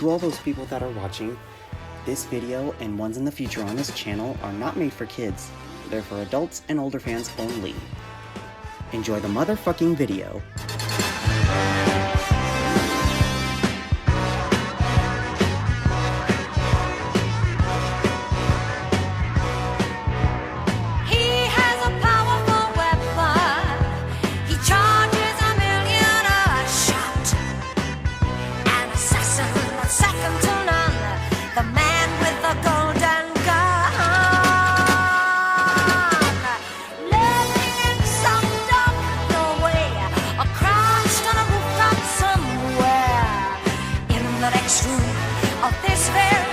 To all those people that are watching, this video and ones in the future on this channel are not made for kids. They're for adults and older fans only. Enjoy the motherfucking video. Of this very